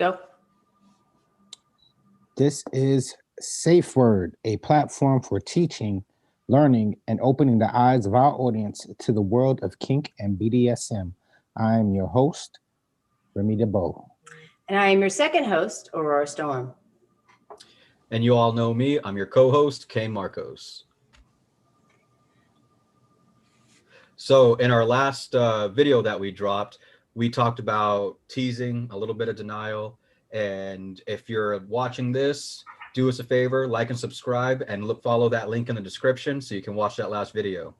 Go. This is Safe Word, a platform for teaching, learning, and opening the eyes of our audience to the world of kink and BDSM. I'm your host, Remy DeBow. And I am your second host, Aurora Storm. And you all know me. I'm your co-host, Kane Marcos. So in our last video that we dropped, we talked about teasing, a little bit of denial. And if you're watching this, do us a favor, like and subscribe, and follow that link in the description so you can watch that last video.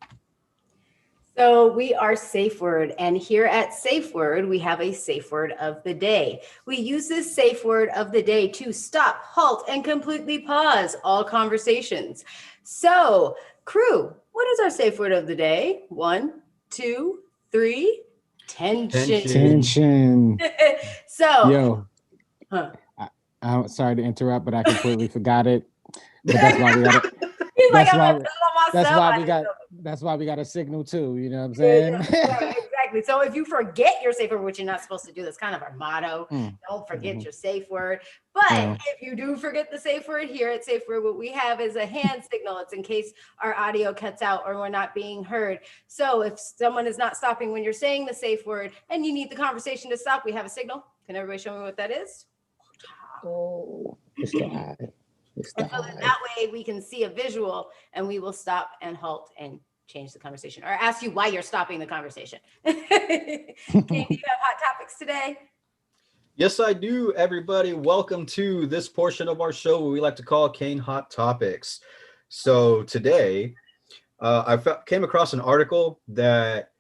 So we are Safe Word, and here at Safe Word, we have a Safe Word of the day. We use this Safe Word of the day to stop, halt, and completely pause all conversations. So, crew, what is our Safe Word of the day? 1, 2, 3, tension. Tension. So, Yo, I'm sorry to interrupt, but I completely forgot it. But that's why we got it. That's why we got a signal too. You know what I'm saying? Yeah, exactly. So if you forget your safe word, which you're not supposed to do, that's kind of our motto. Don't forget your safe word. But if you do forget the safe word, here at Safe Word, what we have is a hand signal. It's in case our audio cuts out or we're not being heard. So if someone is not stopping when you're saying the safe word and you need the conversation to stop, we have a signal. Can everybody show me what that is? Oh, it's the eye. And so that way we can see a visual and we will stop and halt and change the conversation or ask you why you're stopping the conversation. Kane, do you have hot topics today? Yes, I do, everybody. Welcome to this portion of our show where we like to call Kane Hot Topics. So today, I came across an article that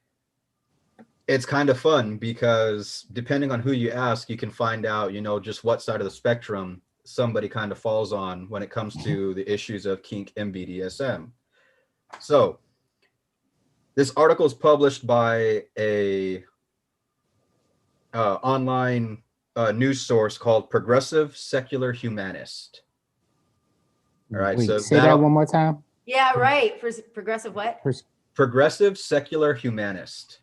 it's kind of fun because depending on who you ask, you can find out, just what side of the spectrum somebody kind of falls on when it comes to the issues of kink and BDSM. So this article is published by a online news source called Progressive Secular Humanist. All right. Wait, so say that one more time. Yeah, right. Progressive what? Progressive Secular Humanist.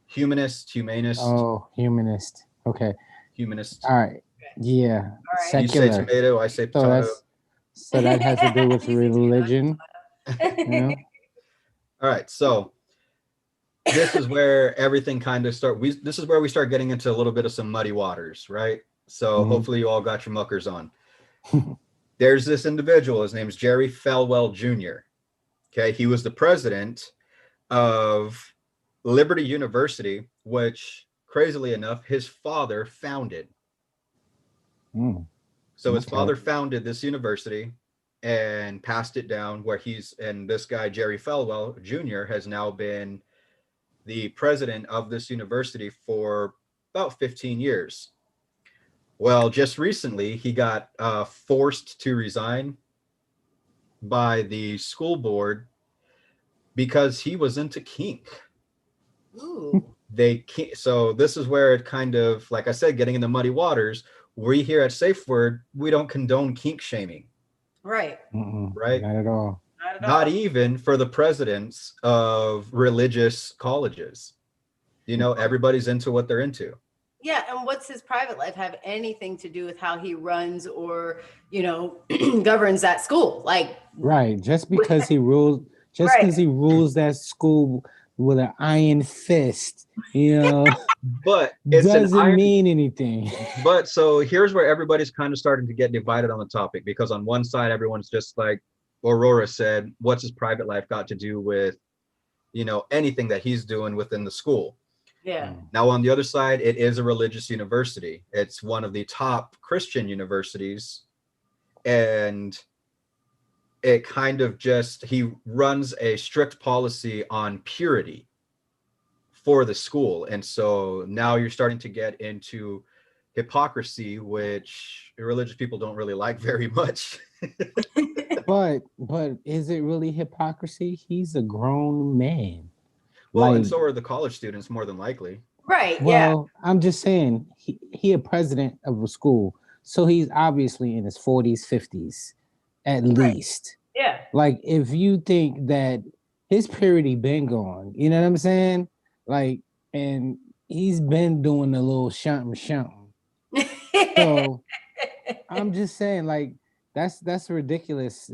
Humanist. Oh, humanist. Okay. Humanist. All right. Yeah. All right. Secular. You say tomato, I say potato. So that has to do with religion. All right. So this is where everything kind of this is where we start getting into a little bit of some muddy waters, right? So hopefully you all got your muckers on. There's this individual. His name's Jerry Falwell Jr. Okay. He was the president of Liberty University, which crazily enough, his father founded. So his father founded this university and passed it down and this guy, Jerry Falwell Jr., has now been the president of this university for about 15 years. Well, just recently, he got forced to resign by the school board because he was into kink. Ooh. So this is where it kind of, like I said, getting into muddy waters. We here at Safe Word, we don't condone kink shaming. Right. Right? Not at all. Not even for the presidents of religious colleges. Everybody's into what they're into. Yeah, and what's his private life have anything to do with how he runs or, governs that school? Right. Just because he rules, because he rules that school with an iron fist, but it doesn't mean anything. But so here's where everybody's kind of starting to get divided on the topic, because on one side, everyone's just like Aurora said, what's his private life got to do with, anything that he's doing within the school? Yeah. Now, on the other side, it is a religious university. It's one of the top Christian universities. And it kind of he runs a strict policy on purity for the school. And so now you're starting to get into hypocrisy, which religious people don't really like very much. But is it really hypocrisy? He's a grown man. Well, and so are the college students, more than likely. Right. Well, yeah. I'm just saying he a president of a school, so he's obviously in his 40s, 50s, at least. Yeah. Like, if you think that his purity been gone, you know what I'm saying? Like, and he's been doing a little something. So I'm just saying, like, that's ridiculous.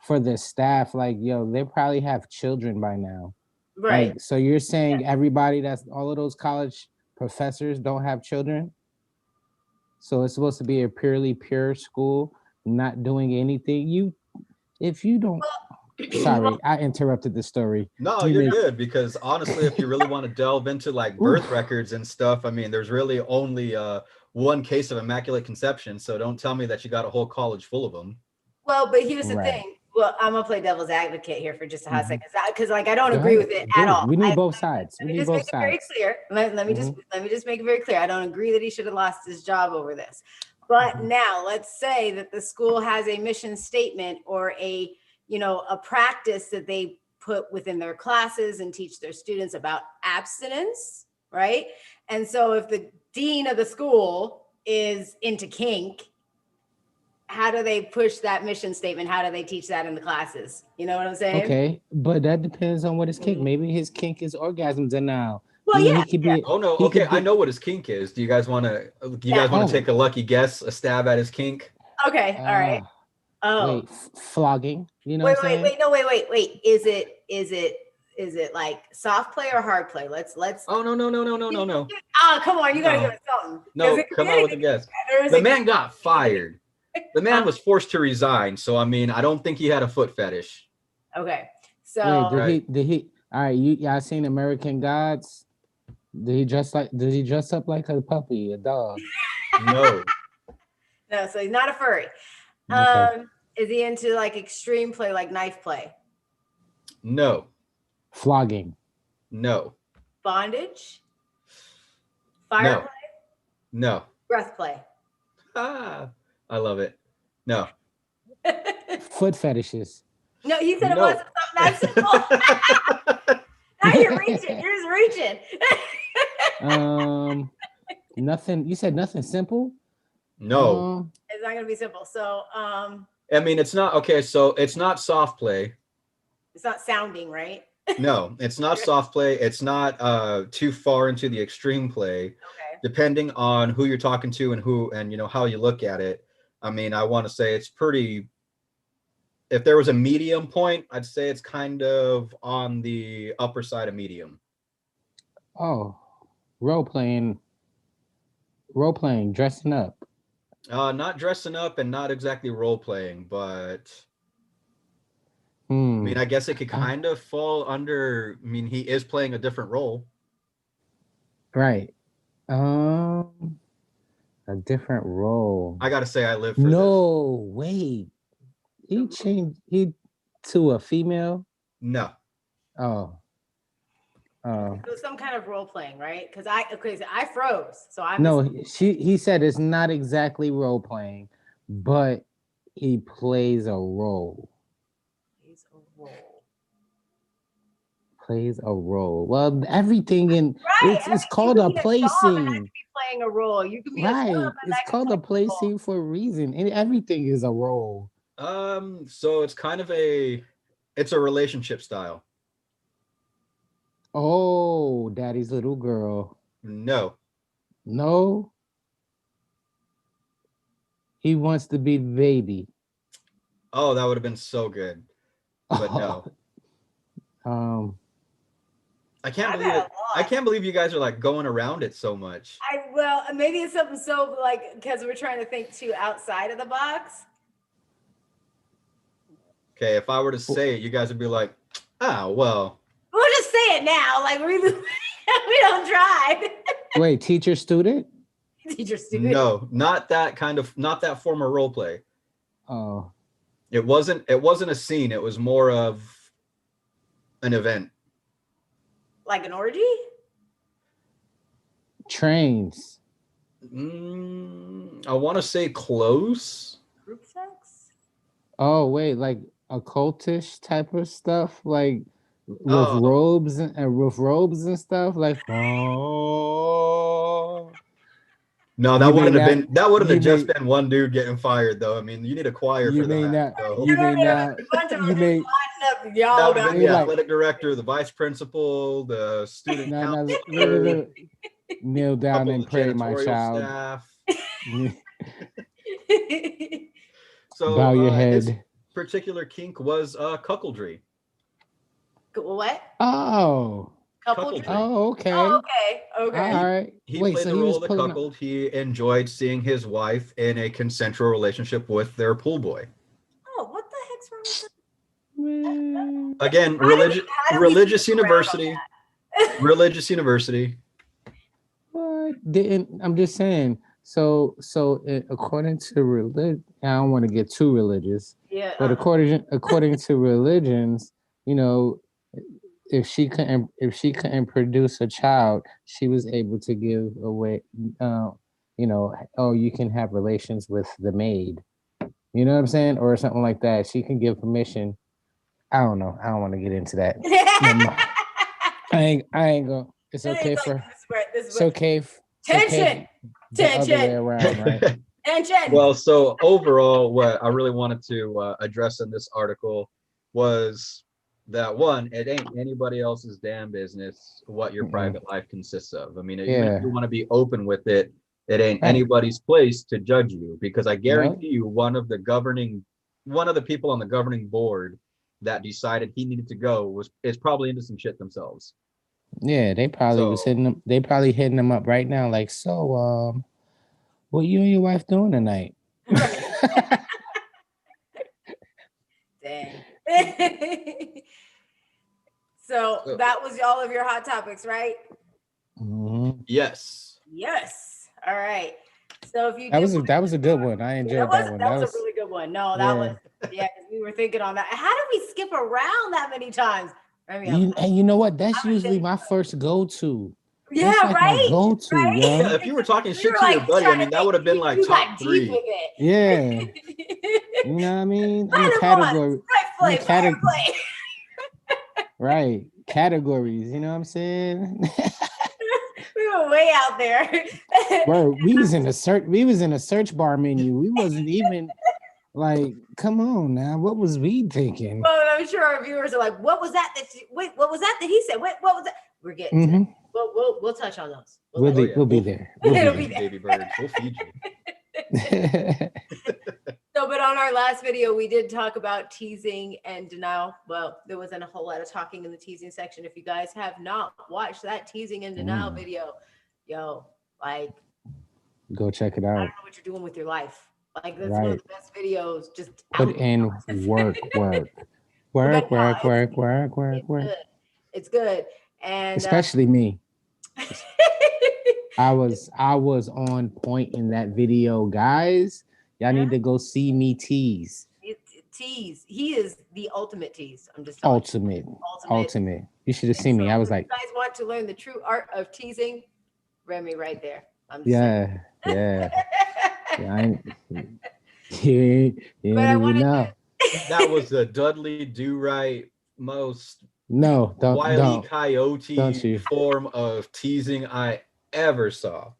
For the staff, like, yo, they probably have children by now. Right. Like, so you're saying everybody that's all of those college professors don't have children? So it's supposed to be a purely pure school, not doing anything. If you don't, sorry, I interrupted the story. No, you're good, because honestly, if you really want to delve into like birth records and stuff, I mean, there's really only one case of immaculate conception. So don't tell me that you got a whole college full of them. Well, but here's the thing. Well, I'm gonna play devil's advocate here for just a hot second, because like I don't agree with it at all. We need both sides. Let me just make it very clear. Let me just make it very clear. I don't agree that he should have lost his job over this. But now let's say that the school has a mission statement or a practice that they put within their classes and teach their students about abstinence, right? And so if the dean of the school is into kink, how do they push that mission statement? How do they teach that in the classes? You know what I'm saying? Okay, but that depends on what his kink. Maybe his kink is orgasm denial. Well, he could be. Oh no, okay, I know what his kink is. Do you guys want to take a lucky guess, a stab at his kink? Okay, all right. Wait, flogging. You know wait. Is it like soft play or hard play? Let's. Oh no. Oh, come on, you gotta give it something. No, come on with a guess. The man got fired. The man was forced to resign. So I mean, I don't think he had a foot fetish. Okay, so wait, did he? All right, y'all seen American Gods? Did he dress up like a puppy, a dog? No. No, so he's not a furry. Okay. Is he into like extreme play, like knife play? No. Flogging? No. Bondage? Fire play? No. Breath play? I love it. No. Foot fetishes? No, he said it wasn't something that simple. Now you're reaching. You're just reaching. Nothing. You said nothing simple? No. It's not gonna be simple. So I mean, it's not okay, so it's not soft play. It's not sounding, right? No, it's not soft play. It's not too far into the extreme play. Okay. Depending on who you're talking to and how you look at it. I mean, I want to say it's pretty. If there was a medium point, I'd say it's kind of on the upper side of medium. Oh, role playing, dressing up. Not dressing up and not exactly role playing, but I mean, I guess it could kind of fall under. I mean, he is playing a different role. Right. A different role. I gotta say, I live for this. Wait. He changed to a female? No. Oh. It was some kind of role playing, right? Because I froze. So he said it's not exactly role playing, but he plays a role. Plays a role. Well, everything in it's called a play scene. Playing a role. You can be right. It's called a play scene for a reason. And everything is a role. So it's kind of it's a relationship style. Oh, daddy's little girl. No. He wants to be baby. Oh, that would have been so good. But no. I can't believe it. I can't believe you guys are like going around it so much. Well, maybe it's something so like because we're trying to think too outside of the box. Okay, if I were to say it, you guys would be like, well. We'll just say it now. Like we don't try. Wait, teacher student? Teacher student. No, not that form of role play. Oh. It wasn't a scene, it was more of an event. Like an orgy? Trains. I want to say close. Group sex? Oh, wait, like occultish type of stuff, like with robes and stuff, like No, that wouldn't have just been one dude getting fired though. I mean, you need a choir for that. The athletic director, the vice principal, the student council, kneel down and pray, my child. Staff. So Bow your his head. particular kink was cuckoldry. What? Oh. Coupledry? Oh, okay. Oh, okay. Okay. All right. He Wait, played so the he role was of the pulling up. cuckold. He enjoyed seeing his wife in a consensual relationship with their pool boy. Oh, what the heck's wrong with that? Man. Again, How do we religious skip around on university. Religious university. What? I'm just saying. So according to religion, I don't want to get too religious, Yeah. but according to religions, you know, if she couldn't produce a child, she was able to give away, you know, oh, you can have relations with the maid. You know what I'm saying, or something like that. She can give permission. I don't know. I don't want to get into that. Never mind. I ain't gonna. It's okay for. It's okay. Tension. The other way around, right? Tension. Well, so overall, what I really wanted to address in this article was that one, it ain't anybody else's damn business what your private life consists of. I mean, even if you want to be open with it, it ain't anybody's place to judge you, because I guarantee you one of the people on the governing board that decided he needed to go is probably into some shit themselves. Yeah, they probably was hitting them. They probably hitting them up right now, like, so, what you and your wife doing tonight? Dang. So that was all of your hot topics, right? Mm-hmm. Yes. Yes. All right. So if you that was a good one. I enjoyed that one. That was a really good one. No, that was because we were thinking on that. How did we skip around that many times? And you know what? That's usually my first go-to. Yeah, that's like right. My go-to, right? Yeah, if you were talking shit to your buddy, I mean, that would have been like top 3. Yeah. You know what I mean? I'm a category. Right. Categories. You know what I'm saying? We were way out there. We was in a search bar menu. We wasn't even like, come on now. What was we thinking? Well, I'm sure our viewers are like, what was that? What was that he said? Wait, what was that? We're getting to that. We'll touch on those. We'll be there. We'll be there. Baby birds. We'll feed you. So, but on our last video, we did talk about teasing and denial. Well, there wasn't a whole lot of talking in the teasing section. If you guys have not watched that teasing and denial video, like, go check it out. I don't know what you're doing with your life. Like, that's one of the best videos. Just put in work. It's good. And especially me. I was on point in that video, guys. Y'all need to go see me tease. Tease. He is the ultimate tease. I'm just ultimate. You should have seen me. I was like, you guys want to learn the true art of teasing? Remy right there. I'm just yeah. You don't know. That was the Dudley Do Right most Wile E. Coyote form of teasing I ever saw.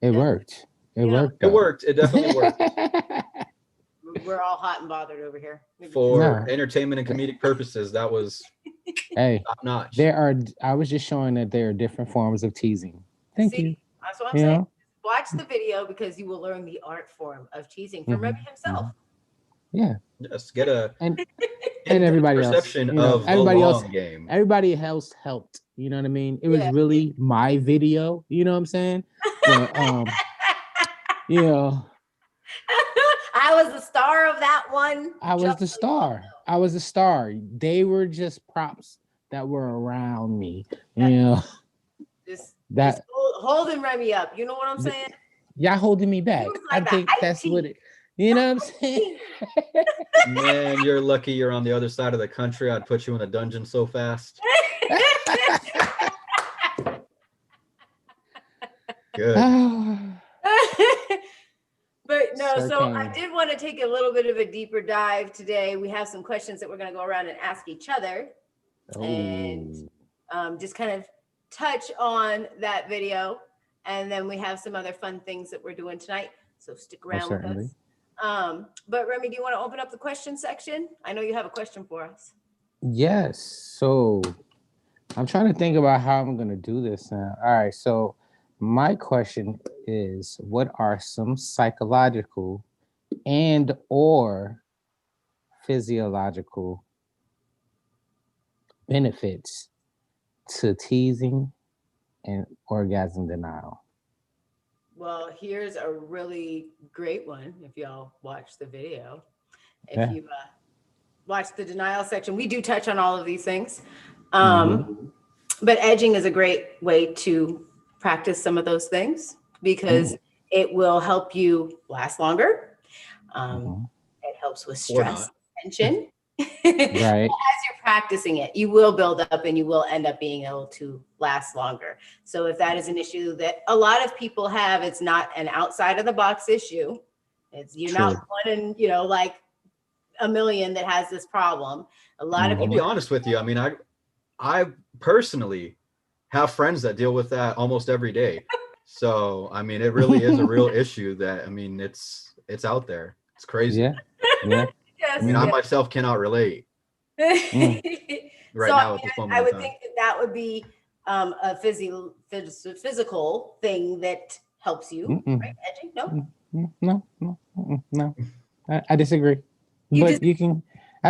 It worked. It worked. It definitely worked. We're all hot and bothered over here. For entertainment and comedic purposes, that was top notch. I was just showing that there are different forms of teasing. Thank you. That's what I'm saying. Watch the video because you will learn the art form of teasing from Remy himself. Yeah. Just get and everybody perception else. Of everybody the else long game. Everybody else helped. You know what I mean? It was really my video. You know what I'm saying? But I was the star of that one. I was the star. They were just props that were around me. Just holding Remy up. You know what I'm saying? Y'all holding me back. I think that's what it. You know what I'm saying? Man, you're lucky you're on the other side of the country. I'd put you in a dungeon so fast. Good. But no, so I did want to take a little bit of a deeper dive today. We have some questions that we're going to go around and ask each other and just kind of touch on that video. And then we have some other fun things that we're doing tonight. So stick around with us. But Remy, do you want to open up the question section? I know you have a question for us. Yes. So I'm trying to think about how I'm going to do this now. All right. So My question is, what are some psychological and or physiological benefits to teasing and orgasm denial? Well, here's a really great one. If y'all watch the video, if Yeah. you watch the denial section, we do touch on all of these things. But edging is a great way to practice some of those things because it will help you last longer. It helps with stress, tension. Right. As you're practicing it, you will build up and you will end up being able to last longer. So if that is an issue that a lot of people have, it's not an outside of the box issue. You're not one in, like a million that has this problem. A lot of people. I'll be honest with you. I mean, I personally have friends that deal with that almost every day. So, I mean, it really is a real issue that, I mean, it's out there. It's crazy. Yeah. Yes, I mean, I myself cannot relate right now at this moment. I would think that would be a physical thing that helps you, right? Edging? No. I disagree. I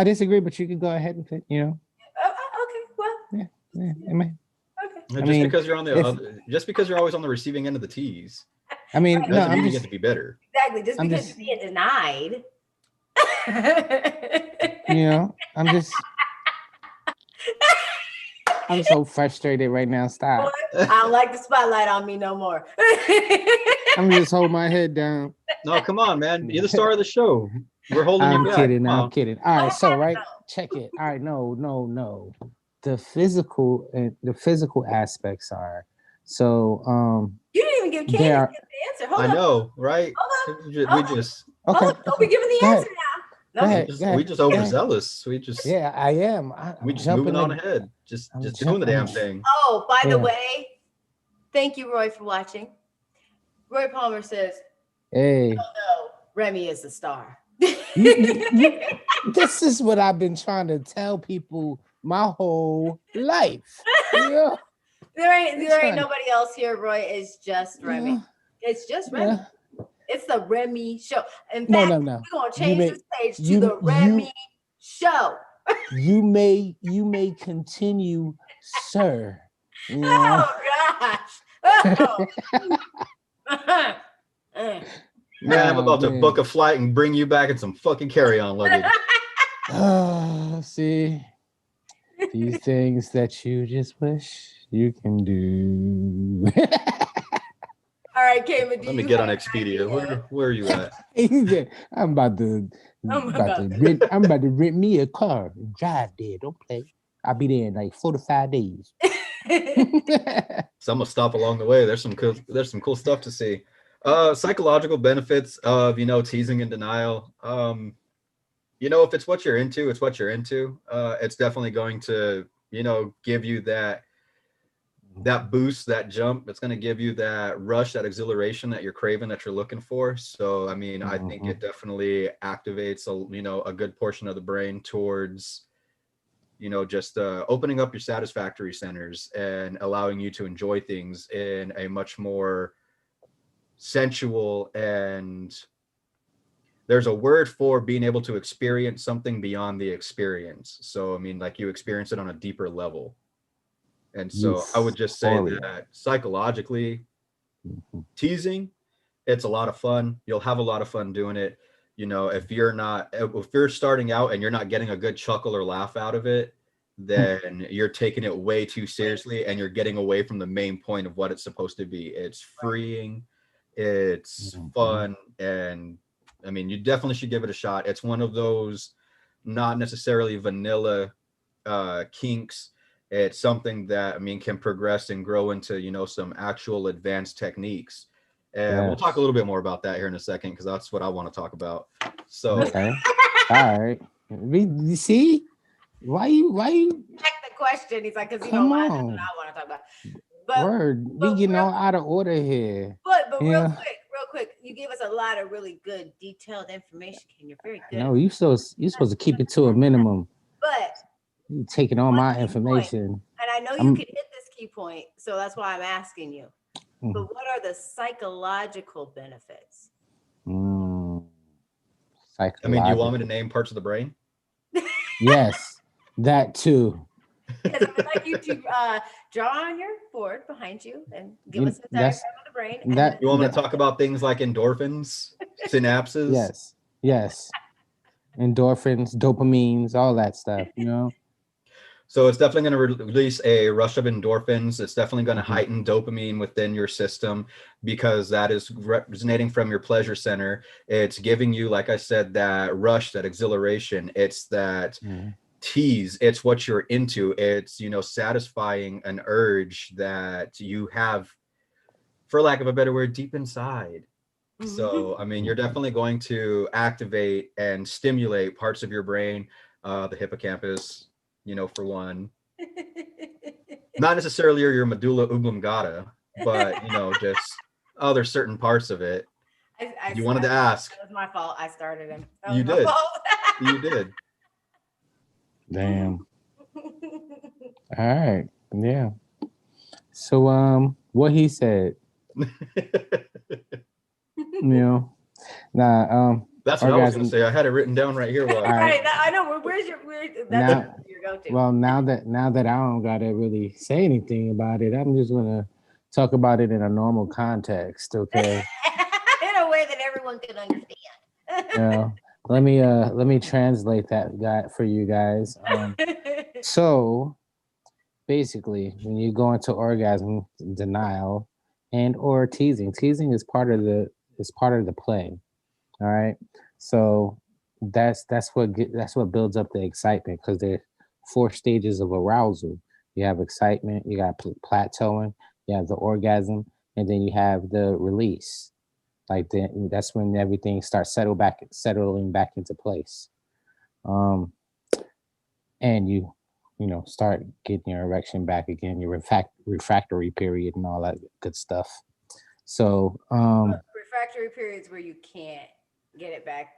disagree, but you can go ahead with it, Okay, well. Yeah. Because you're on just because you're always on the receiving end of the tease. I mean, doesn't mean you get to be better. Exactly. Just because you're being denied. I'm so frustrated right now. Stop. I don't like the spotlight on me no more. I'm just holding my head down. No, come on, man. You're the star of the show. We're holding you back. I'm kidding. All right, so check it. All right, no. The physical aspects are so. You didn't even give Kane the answer. Hold on. I know, right? We just okay. Don't be giving the answer now. No, we just overzealous. I am. We just moving on ahead. Just doing the damn thing. Oh, by the way, thank you, Roy, for watching. Roy Palmer says, "Hey, no, Remy is the star." This is what I've been trying to tell people my whole life. Yeah. There ain't nobody else here, Roy. It's just Remy. Yeah. It's just Remy. Yeah. It's the Remy show. In fact, we're gonna change the stage to the Remy show. You may continue, sir. Oh gosh. Man, I'm about to book a flight and bring you back in some fucking carry-on luggage. See, these things that you just wish you can do. All right, Kane, let me get on Expedia. Where are you at? I'm about to rent me a car and drive there. Don't play. I'll be there in like 4 to 5 days. So I'm gonna stop along the way. There's some cool stuff to see. Psychological benefits of teasing and denial. If it's what you're into, it's what you're into. It's definitely going to give you that boost, that jump. It's going to give you that rush, that exhilaration that you're craving, that you're looking for. So I mean, I think it definitely activates a good portion of the brain towards just opening up your satisfactory centers and allowing you to enjoy things in a much more sensual, and there's a word for being able to experience something beyond the experience. So I mean, like, you experience it on a deeper level. And so I would just say that psychologically, teasing, it's a lot of fun. You'll have a lot of fun doing it. If you're starting out and you're not getting a good chuckle or laugh out of it, then you're taking it way too seriously and you're getting away from the main point of what it's supposed to be. It's freeing, it's fun, and I mean, you definitely should give it a shot. It's one of those not necessarily vanilla kinks. It's something that, I mean, can progress and grow into, some actual advanced techniques. And we'll talk a little bit more about that here in a second, because that's what I want to talk about. So, okay. All right. You see? Why you check the question? He's like, because that's what I want to talk about. We getting all out of order here. But real quick, you gave us a lot of really good detailed information. You're very good. No, you're supposed to keep it to a minimum. But you taking all my information. And I know you can hit this key point, so that's why I'm asking you. But what are the psychological benefits? Psychological. I mean, do you want me to name parts of the brain? Yes, that too. Yes, I would like you to draw on your board behind you and give us a diagram of the brain. You want me to talk about things like endorphins, synapses? Yes. Endorphins, dopamines, all that stuff, you know? So it's definitely going to release a rush of endorphins. It's definitely going to heighten dopamine within your system because that is resonating from your pleasure center. It's giving you, like I said, that rush, that exhilaration. It's that tease. It's what you're into. It's, you know, satisfying an urge that you have, for lack of a better word, deep inside. So, I mean, you're definitely going to activate and stimulate parts of your brain, the hippocampus, you know, for one. Not necessarily your medulla oblongata, but, you know, just other certain parts of it. You wanted to ask. That was my fault. I started him. You did. You did. Damn. All right. Yeah. So, what he said. You know, that's what I was going to say. I had it written down right here. Right. I know. Where's your go-to? Well, now that I don't gotta really say anything about it, I'm just gonna talk about it in a normal context, okay? In a way that everyone can understand. Let me translate that for you guys. So basically, when you go into orgasm denial and or teasing is part of the play. All right. So that's what builds up the excitement, because there's 4 stages of arousal. You have excitement, you got plateauing, you have the orgasm, and then you have the release. That's when everything starts settling back into place. And you start getting your erection back again, your refractory period and all that good stuff. So refractory periods where you can't get it back.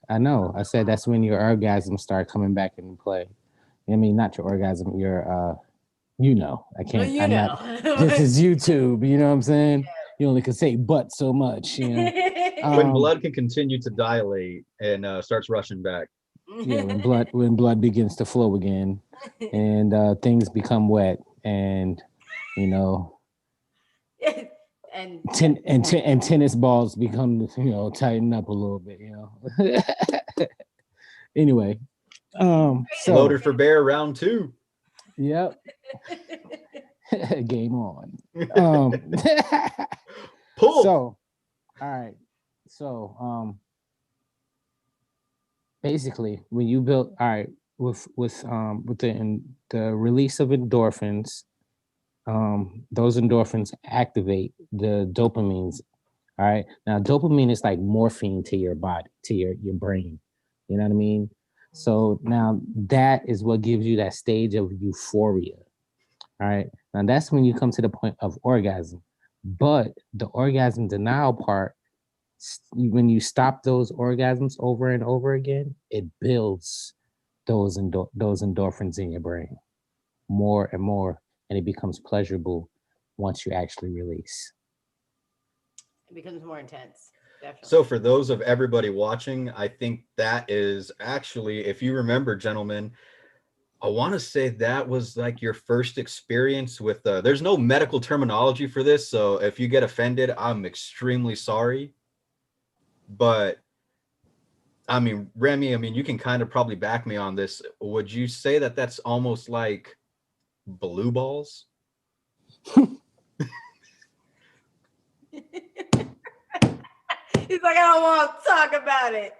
I know. I said that's when your orgasms start coming back into play. I mean, not your orgasm, your I can't. Well, not, this is YouTube. You know what I'm saying? Yeah. You only can say "but" so much. You know. When blood can continue to dilate and starts rushing back. Yeah, when blood begins to flow again, and things become wet, and and tennis balls become tighten up a little bit. Anyway, so loaded for bear round 2. Yep. Game on. Pull. So, all right. So, basically, when you build, with the release of endorphins, those endorphins activate the dopamines. All right. Now, dopamine is like morphine to your body, to your brain. You know what I mean? So now that is what gives you that stage of euphoria. All right. Now that's when you come to the point of orgasm. But the orgasm denial part, when you stop those orgasms over and over again, it builds those endorphins in your brain more and more, and it becomes pleasurable once you actually release. It becomes more intense. Definitely. So for those of everybody watching, I think that is actually, if you remember, gentlemen, I want to say that was like your first experience with there's no medical terminology for this, so if you get offended, I'm extremely sorry. But I mean, Remy, you can kind of probably back me on this. Would you say that that's almost like blue balls? He's like, I don't want to talk about it.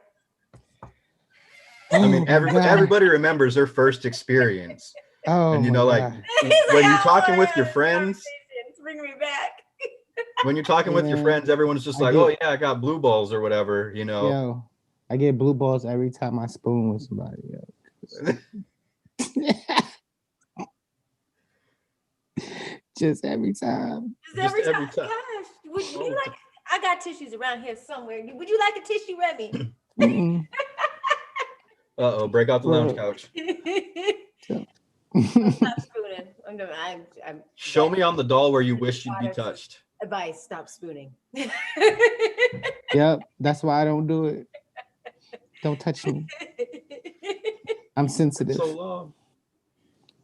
I mean, everybody remembers their first experience. And when you're talking with your friends, bring me back. When you're talking with your friends, everyone's just like, oh yeah, I got blue balls or whatever, Yo, I get blue balls every time I spoon with somebody. Just every time. Just every time. Gosh, would you like? I got tissues around here somewhere. Would you like a tissue, Remy? Uh-oh, break out the lounge couch. I'm not spooning. Show me on the doll where you wish you'd be touched. Advice: stop spooning. Yep, that's why I don't do it. Don't touch me. I'm sensitive. So long.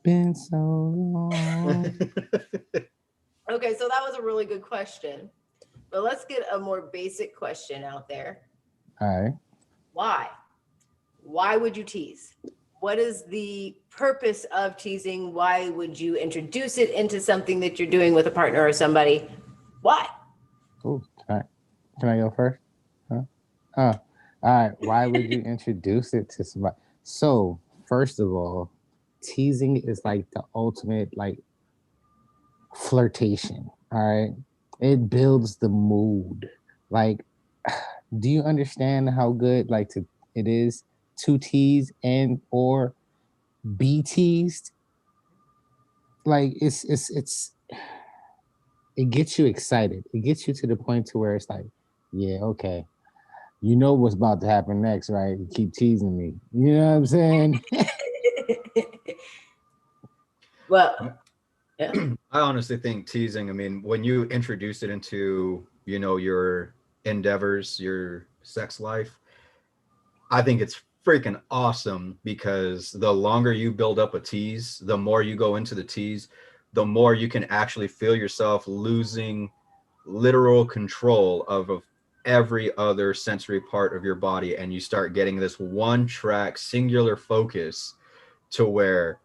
Been so long. Okay, so that was a really good question. But let's get a more basic question out there. All right. Why? Why would you tease? What is the purpose of teasing? Why would you introduce it into something that you're doing with a partner or somebody? Why? Cool. Can I go first? Huh? All right. Why would you introduce it to somebody? So, first of all, teasing is like the ultimate like flirtation. All right. It builds the mood. Like, do you understand how good it is to tease and or be teased? Like it gets you excited. It gets you to the point to where it's like, yeah, okay. You know what's about to happen next, right? You keep teasing me. You know what I'm saying? Well, yeah. I honestly think teasing, I mean, when you introduce it into, your endeavors, your sex life, I think it's freaking awesome because the longer you build up a tease, the more you go into the tease, the more you can actually feel yourself losing literal control of every other sensory part of your body. And you start getting this one track singular focus to where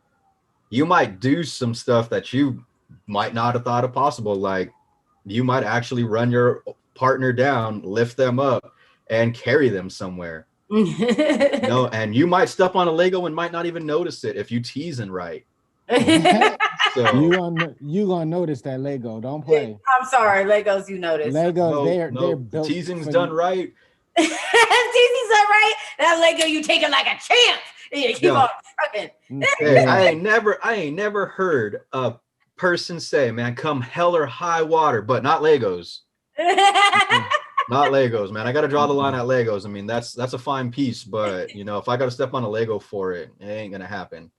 you might do some stuff that you might not have thought of possible. Like you might actually run your partner down, lift them up, and carry them somewhere. No, and you might step on a Lego and might not even notice it if you teasing right. So you gonna notice that Lego. Don't play. I'm sorry, Legos. You notice Legos. They're built. Teasing's done right. Teasing's done right. That Lego, you take it like a champ. And you keep on trucking. Hey, I ain't never heard a person say, "Man, come hell or high water," but not Legos. Not Legos, man. I got to draw the line at Legos. I mean, that's a fine piece, but if I got to step on a Lego for it, it ain't gonna happen.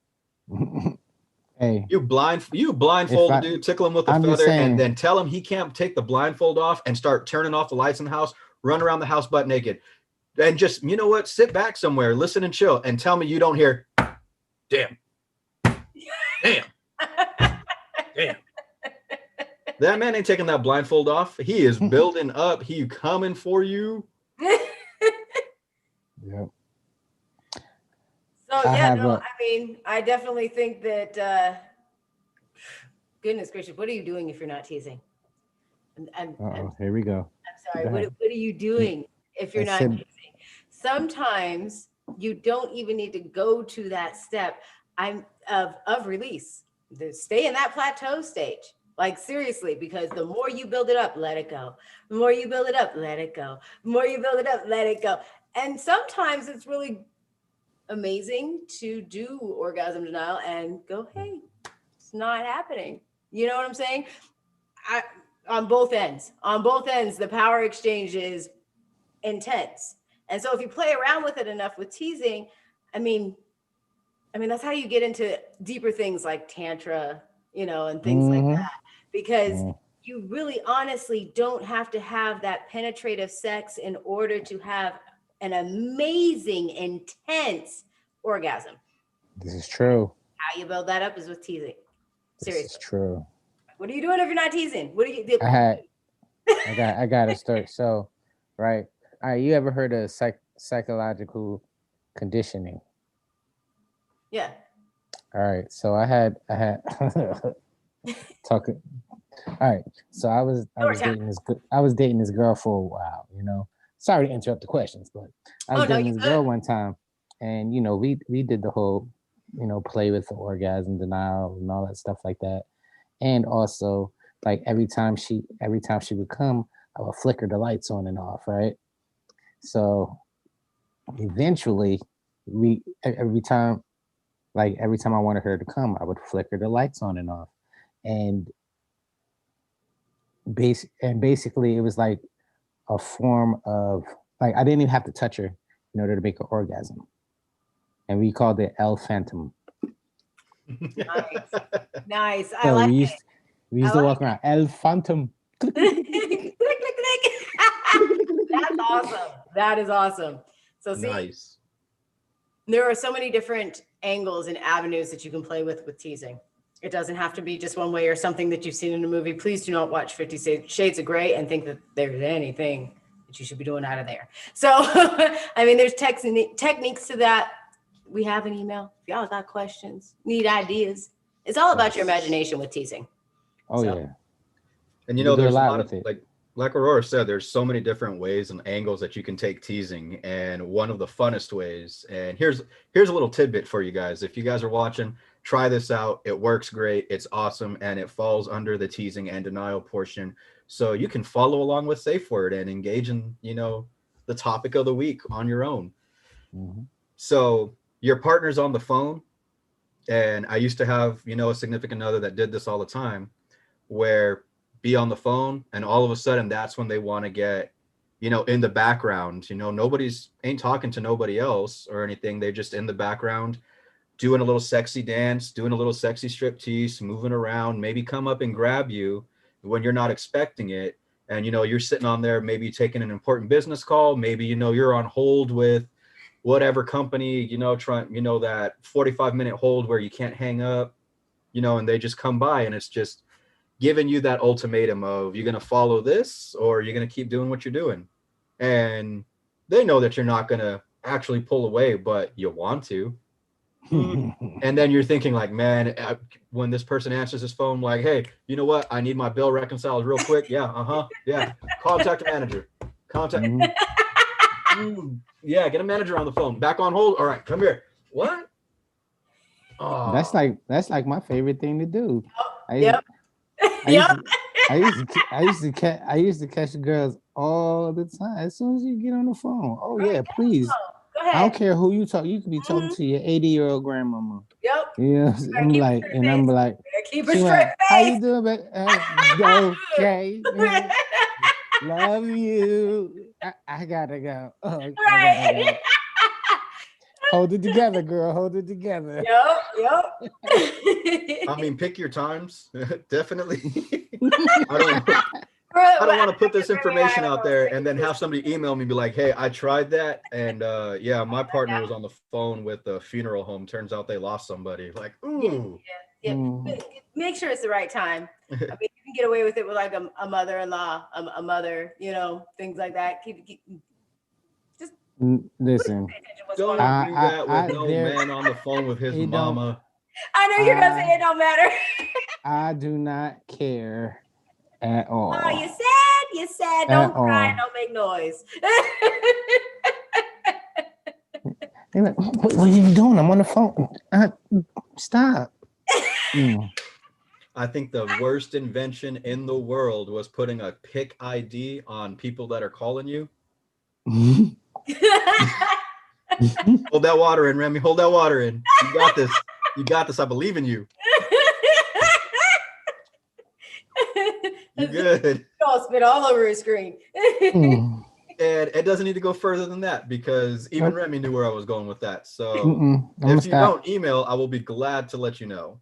Hey, you blindfold a dude, tickle him with a feather, and then tell him he can't take the blindfold off and start turning off the lights in the house, run around the house butt naked, and just sit back somewhere, listen and chill, and tell me you don't hear, damn. That man ain't taking that blindfold off. He is building up. He coming for you. Yep. So I mean, I definitely think that. Goodness gracious, what are you doing if you're not teasing? Here we go. I'm sorry. What are you doing if you're not teasing? Sometimes you don't even need to go to that step. Of release. Stay in that plateau stage. Like seriously, because the more you build it up, let it go. The more you build it up, let it go. The more you build it up, let it go. And sometimes it's really amazing to do orgasm denial and go, hey, it's not happening. You know what I'm saying? On both ends, the power exchange is intense. And so if you play around with it enough with teasing, I mean, that's how you get into deeper things like tantra, and things like that. Because you really honestly don't have to have that penetrative sex in order to have an amazing, intense orgasm. This is true. How you build that up is with teasing. Seriously. This is true. What are you doing if you're not teasing? What do you do? I got to start. So, right. All right. You ever heard of psychological conditioning? Yeah. All right. So I had talking. All right. So I was dating this girl for a while, Sorry to interrupt the questions, but I was dating this girl one time, and we did the whole, play with the orgasm denial and all that stuff like that. And also like every time she would come, I would flicker the lights on and off, right? So eventually every time I wanted her to come, I would flicker the lights on and off. And basically it was like a form of like I didn't even have to touch her in order to make an orgasm. And we called it El Phantom. Nice. So we used to walk around El Phantom. click, click, click. That's awesome. That is awesome. So see, Nice. there are so many different angles and avenues that you can play with teasing. It doesn't have to be just one way or something that you've seen in a movie. Please do not watch 50 Shades of Grey and think that there's anything that you should be doing out of there. So, I mean, there's techniques to that. We have an email. If y'all got questions, need ideas. It's all about your imagination with teasing. Oh, So. yeah. And, you know, there's a lot of, like Aurora said, there's so many different ways and angles that you can take teasing. And one of the funnest ways, and here's a little tidbit for you guys. If you guys are watching, try this out. It works great. It's awesome. And it falls under the teasing and denial portion. So you can follow along with Safe Word and engage in, you know, the topic of the week on your own. Mm-hmm. So your partner's on the phone. And I used to have, you know, a significant other that did this all the time, where be on the phone and all of a sudden that's when they want to get, you know, in the background. You know, ain't talking to nobody else or anything. They're just in the background doing a little sexy dance, doing a little sexy striptease, moving around, maybe come up and grab you when you're not expecting it. And, you know, you're sitting on there, maybe taking an important business call. Maybe, you know, you're on hold with whatever company, you know, trying, you know, that 45-minute hold where you can't hang up, you know, and they just come by and it's just giving you that ultimatum of you're going to follow this or you're going to keep doing what you're doing. And they know that you're not going to actually pull away, but you want to. And then you're thinking like, man, when this person answers his phone, like, hey, you know what? I need my bill reconciled real quick. Yeah. Yeah. Contact a manager. Yeah. Get a manager on the phone. Back on hold. All right. Come here. What? Oh. That's like my favorite thing to do. I used to catch girls all the time. As soon as you get on the phone, oh yeah, please. Go ahead. I don't care who you talk. You could be talking to your 80-year-old grandmama. Yep. Yeah. I'm like, keep a straight face. How you doing, baby? Okay. Love you. I gotta go. Oh, right. I gotta go. Hold it together, girl. Hold it together. Yep. I mean, pick your times. Definitely. I don't want to put this information out there and then have somebody email me and be like, hey, I tried that. And yeah, my partner was on the phone with the funeral home. Turns out they lost somebody. Like, ooh. Yeah. Make sure it's the right time. I mean, you can get away with it with like a mother-in-law, a mother, you know, things like that. Just listen. Don't do that with no man on the phone with his mama. I know you're going to say it don't matter. I do not care at all. Oh, you said, don't cry, don't make noise. They're like, what are you doing? I'm on the phone. Stop. I think the worst invention in the world was putting a pick ID on people that are calling you. Hold that water in, Remy. Hold that water in. You got this. You got this. I believe in you. You good. I'll spit all over his screen. And it doesn't need to go further than that because even Remy knew where I was going with that. So if you don't email, I will be glad to let you know.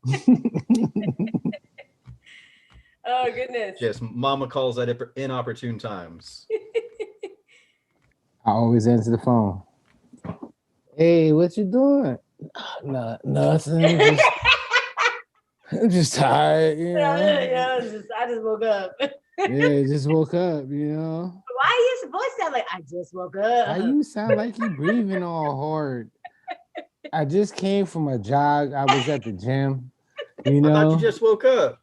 Oh, goodness. Yes, mama calls at inopportune times. I always answer the phone. Hey, what you doing? Nothing. I'm just tired, you know. Yeah, I just woke up. Yeah, just woke up, you know. Why your voice sound like I just woke up? Why you sound like you breathing all hard? I just came from a jog. I was at the gym, you know. I thought you just woke up.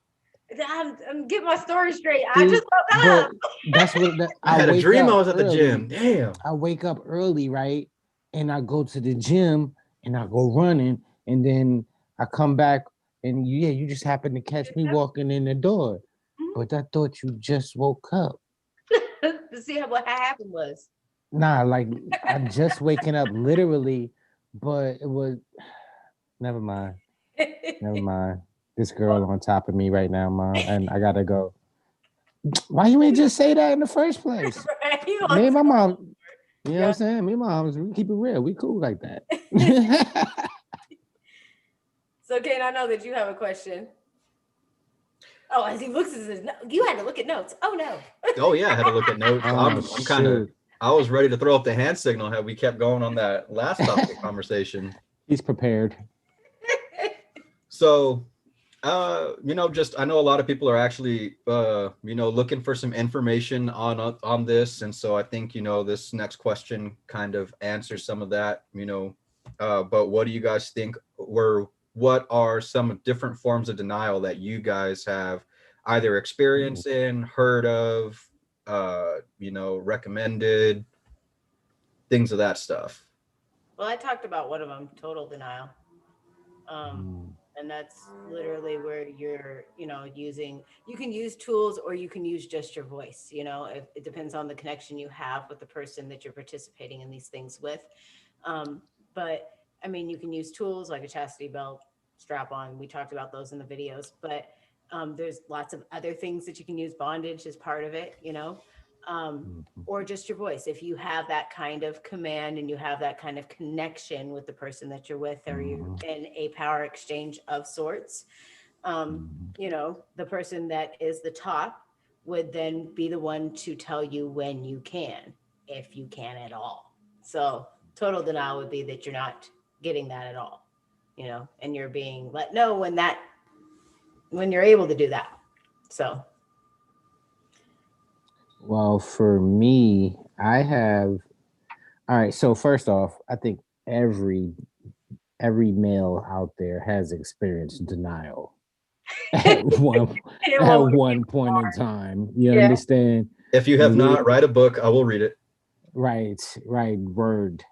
I'm getting my story straight. I just woke up. That's what I had a dream I was at the gym. Damn. I wake up early, right? And I go to the gym and I go running, and then I come back and you just happen to catch me walking in the door. But I thought you just woke up. To see what happened was. Nah, like I'm just waking up literally, but it was never mind. Never mind. This girl on top of me right now, Mom, and I gotta go. Why you ain't just say that in the first place? Right, me and my mom, you know what I'm saying? Me and my mom, we keep it real. We cool like that. So, Kane, I know that you have a question. Oh, as he looks at his you had to look at notes. Oh no. Oh yeah, I had to look at notes. I'm kind of. I was ready to throw up the hand signal had we kept going on that last topic conversation. He's prepared. So, just I know a lot of people are actually, looking for some information on this, and so I think this next question kind of answers some of that. But what do you guys think what are some different forms of denial that you guys have either experienced in, heard of, recommended, things of that stuff? Well, I talked about one of them, total denial. And that's literally where you're, you can use tools or you can use just your voice. It depends on the connection you have with the person that you're participating in these things with. But I mean, you can use tools like a chastity belt, strap on. We talked about those in the videos, but there's lots of other things that you can use. Bondage is part of it, or just your voice. If you have that kind of command and you have that kind of connection with the person that you're with, or you're in a power exchange of sorts, the person that is the top would then be the one to tell you when you can, if you can at all. So total denial would be that you're not getting that at all, and you're being let know when you're able to do that. So. Well, for me, all right. So first off, I think every male out there has experienced denial at one point in time. You understand? If you have not, write a book. I will read it. Right. Word.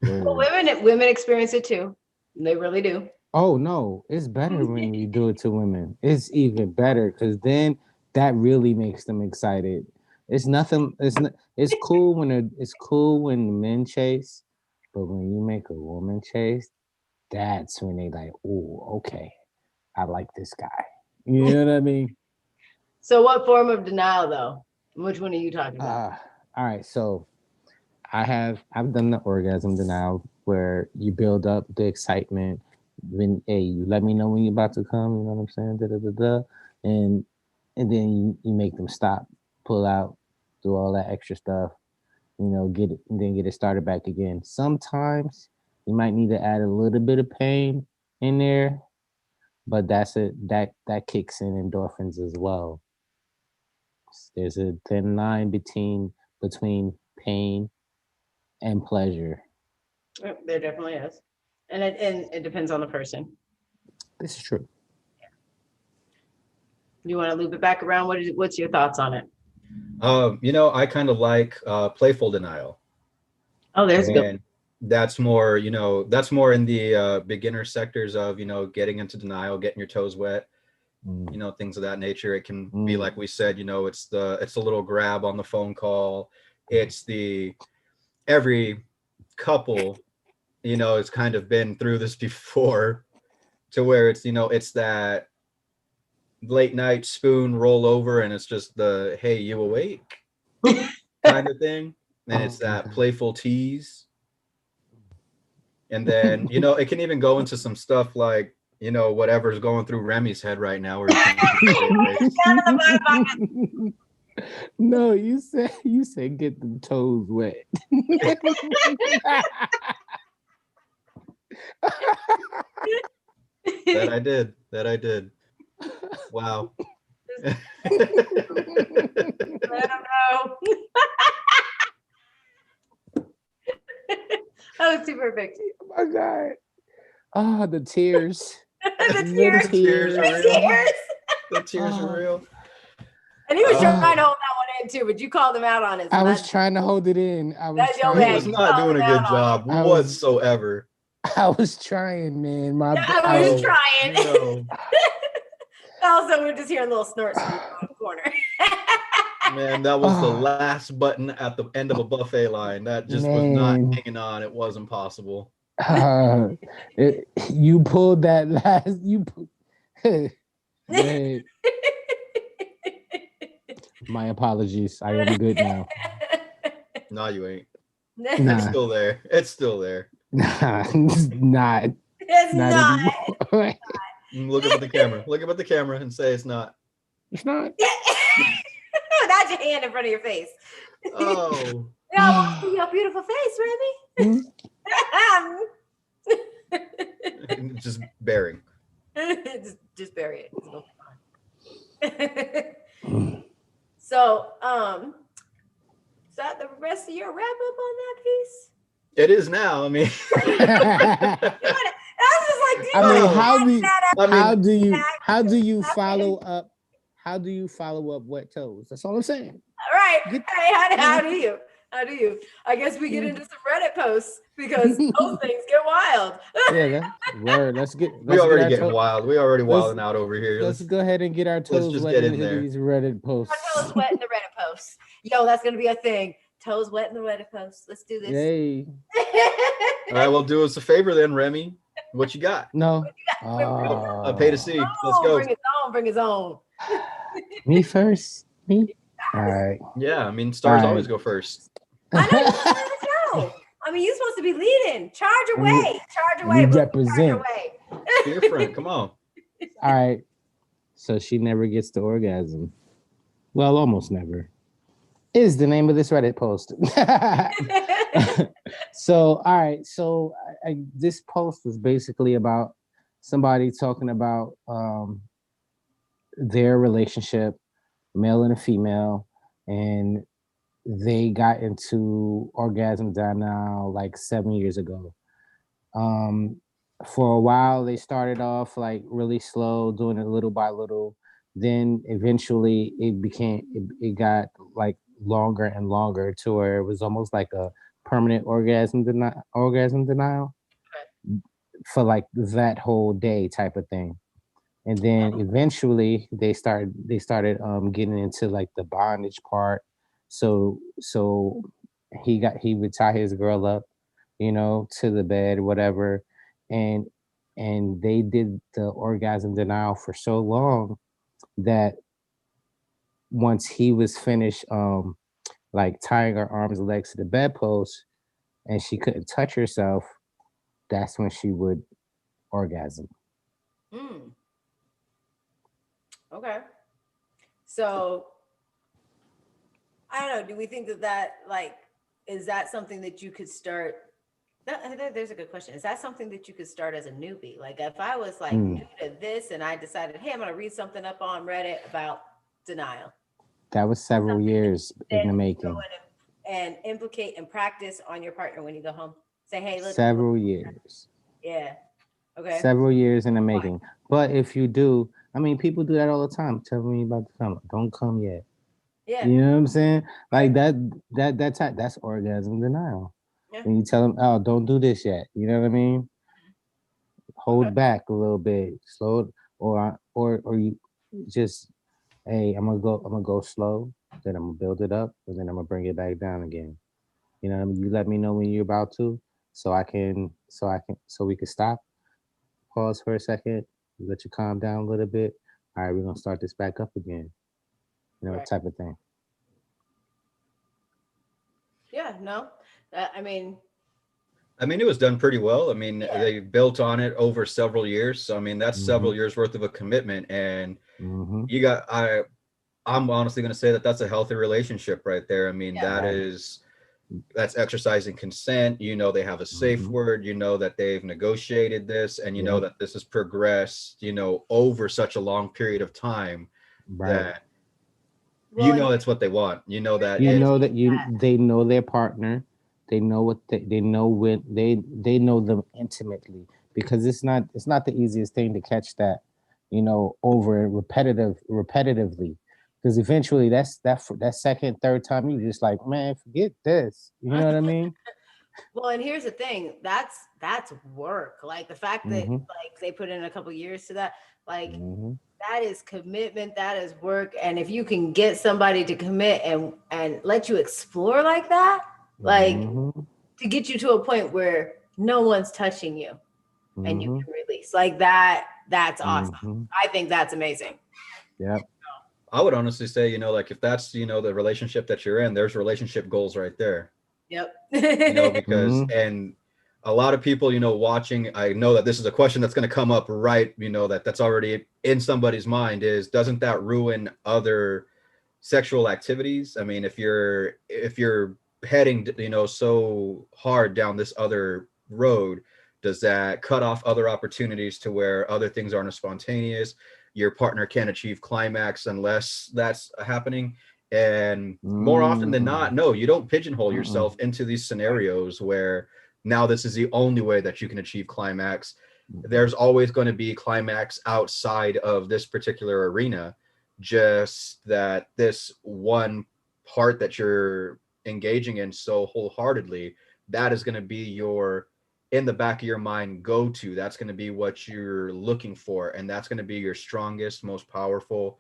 Well, women experience it too. They really do. Oh no, it's better when you do it to women. It's even better because then that really makes them excited. It's nothing. It's cool when the men chase, but when you make a woman chase, that's when they like, oh, okay, I like this guy. You know what I mean? So, what form of denial, though? Which one are you talking about? All right, so I've done the orgasm denial where you build up the excitement. When you let me know when you're about to come. You know what I'm saying? Da da da da, and then you make them stop, pull out, do all that extra stuff, get it started back again. Sometimes you might need to add a little bit of pain in there, but that kicks in endorphins as well. There's a thin line between pain and pleasure. There definitely is, and it depends on the person. This is true. You want to loop it back around? What's your thoughts on it? I kind of like playful denial. Oh, there's good. That's more, that's more in the beginner sectors of, getting into denial, getting your toes wet, things of that nature. It can be like we said, it's a little grab on the phone call. It's every couple, it's kind of been through this before, to where it's, it's that late night spoon roll over and it's just the hey, you awake kind of thing. And it's that playful tease. And then it can even go into some stuff like whatever's going through Remy's head right now, where no, you said get the toes wet. That I did. Wow. I don't know. That was too perfect. Oh my God. Oh, the tears. The tears are real. And he was trying to hold that one in too, but you called him out on it. I was trying to hold it in. He was not doing a good job whatsoever. I was trying, man. I was trying. No. Also, we're just hearing little snorts from the corner. Man, that was the last button at the end of a buffet line. That just was not hanging on. It wasn't possible. You pulled that last. My apologies. I am good now. No, you ain't. Nah. It's still there. Nah, it's not. It's not. Look up at the camera. Look up at the camera and say it's not. It's not. Without your hand in front of your face. Oh. Yeah, I want to see your beautiful face, Remy. Just bearing. just bury it. So, is that the rest of your wrap up on that piece? It is now. I mean, how do you follow up? How do you follow up wet toes? That's all I'm saying. All right. How do you? How do you? I guess we get into some Reddit posts because those things get wild. Yeah, that's word. We already getting wild. We already wilding out over here. Let's go ahead and get our toes wet into these Reddit posts. Our toes wet in the Reddit posts. Yo, that's gonna be a thing. Toes wet in the Reddit posts. Let's do this. Yay. All right, well, do us a favor then, Remy. What you got? No. I'll pay to see. Let's go. Bring his own. Me first. Me. All right. Yeah, I mean, stars always go first. I know. I mean, you're supposed to be leading. Charge away. Represent. Be your friend. Come on. All right. So she never gets to orgasm. Well, almost never. Is the name of this Reddit post. So, all right. So this post was basically about somebody talking about their relationship, male and a female, and they got into orgasm denial like 7 years ago. For a while, they started off like really slow, doing it little by little. Then eventually it got like longer and longer to where it was almost like a permanent orgasm denial for like that whole day type of thing. And then eventually they started getting into like the bondage part. So he would tie his girl up, to the bed, whatever. And they did the orgasm denial for so long that once he was finished like tying her arms and legs to the bedpost and she couldn't touch herself, that's when she would orgasm. Okay. So I don't know. Do we think that like, is that something that you could start? There's a good question. Is that something that you could start as a newbie? Like if I was like new to this and I decided, hey, I'm going to read something up on Reddit about denial. That was several years in the making. And implicate and practice on your partner when you go home. Say, hey, look. Several years. Yeah. Okay. Several years in the making. But if you do, I mean, people do that all the time. Tell me about the come. Don't come yet. Yeah. You know what I'm saying? Like that's orgasm denial. Yeah. When you tell them, oh, don't do this yet. You know what I mean? Hold back a little bit, slow, or you just, hey, I'm gonna go slow, then I'm gonna build it up, and then I'm gonna bring it back down again. You know what I mean? You let me know when you're about to, so we can stop, pause for a second, let you calm down a little bit. All right, we're gonna start this back up again. Type of thing. Yeah, no. I mean, it was done pretty well. I mean, they built on it over several years. So, I mean, that's several years worth of a commitment. And I'm honestly going to say that that's a healthy relationship right there. I mean, that's exercising consent. They have a safe word, that they've negotiated this and that this has progressed, over such a long period of time that that's what they want. They know their partner. They know what they know when they know them intimately, because it's not the easiest thing to catch that, over repetitively, because eventually that second, third time you just like, man, forget this. You know what I mean? Well, and here's the thing, that's work. Like the fact that like they put in a couple years to that, like that is commitment, that is work. And if you can get somebody to commit and let you explore like that, like to get you to a point where no one's touching you and you can release like that's awesome. I think that's amazing. Yeah. I would honestly say, like if that's, the relationship that you're in, there's relationship goals right there. Yep. Because, and a lot of people, watching, I know that this is a question that's going to come up, right? That's already in somebody's mind, is doesn't that ruin other sexual activities? I mean, if you're heading, so hard down this other road, does that cut off other opportunities to where other things aren't as spontaneous? Your partner can't achieve climax unless that's happening. And more often than not, no, you don't pigeonhole yourself into these scenarios where now this is the only way that you can achieve climax. There's always going to be climax outside of this particular arena, just that this one part that you're engaging in so wholeheartedly, that is going to be your, in the back of your mind, go to. That's going to be what you're looking for, and that's going to be your strongest, most powerful,